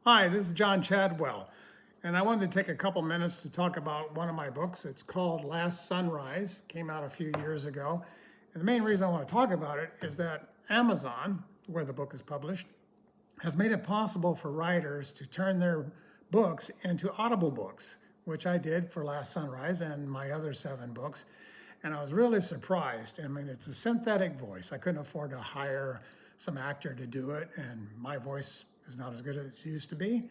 Hi, this is John Chadwell, and I wanted to take a couple minutes to talk about one of my books. It's called Last Sunrise, came out a few years ago. And the main reason I want to talk about it is that Amazon, where the book is published, has made it possible for writers to turn their books into audible books, which I did for Last Sunrise and my other 7 books. And I was really surprised. I mean, it's a synthetic voice. I couldn't afford to hire some actor to do it, and my voice is not as good as it used to be.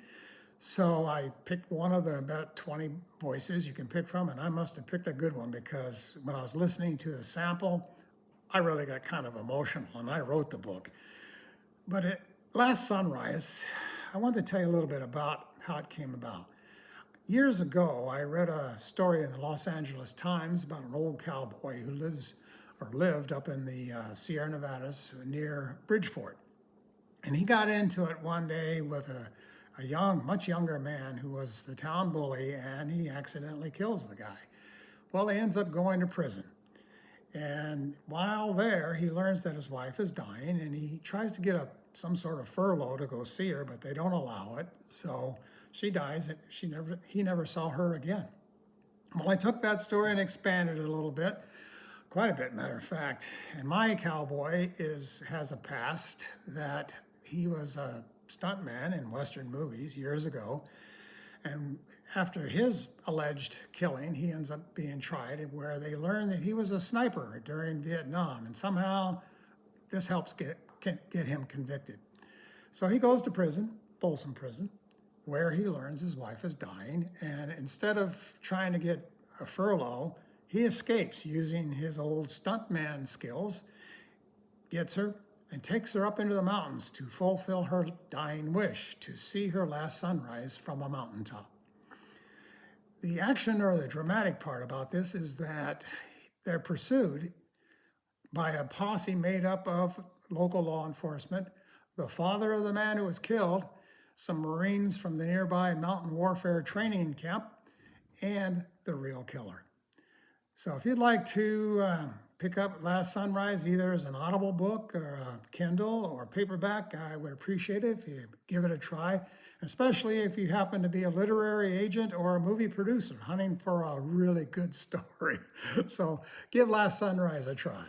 So I picked one of the about 20 voices you can pick from, and I must have picked a good one because when I was listening to the sample, I really got kind of emotional, and I wrote the book. But Last Sunrise, I wanted to tell you a little bit about how it came about. Years ago, I read a story in the Los Angeles Times about an old cowboy who lived up in the Sierra Nevadas near Bridgeport. And he got into it one day with a much younger man who was the town bully, and he accidentally kills the guy. Well, he ends up going to prison. And while there, he learns that his wife is dying, and he tries to get some sort of furlough to go see her, but they don't allow it. So she dies, and he never saw her again. Well, I took that story and expanded it a little bit, quite a bit, matter of fact. And my cowboy has a past that he was a stuntman in Western movies years ago. And after his alleged killing, he ends up being tried, where they learn that he was a sniper during Vietnam. And somehow this helps get him convicted. So he goes to prison, Folsom Prison, where he learns his wife is dying. And instead of trying to get a furlough, he escapes using his old stuntman skills, gets her, and takes her up into the mountains to fulfill her dying wish to see her last sunrise from a mountaintop. The action or the dramatic part about this is that they're pursued by a posse made up of local law enforcement, the father of the man who was killed, some Marines from the nearby mountain warfare training camp, and the real killer. So if you'd like to pick up Last Sunrise either as an Audible book or a Kindle or paperback, I would appreciate it if you give it a try, especially if you happen to be a literary agent or a movie producer hunting for a really good story. So give Last Sunrise a try.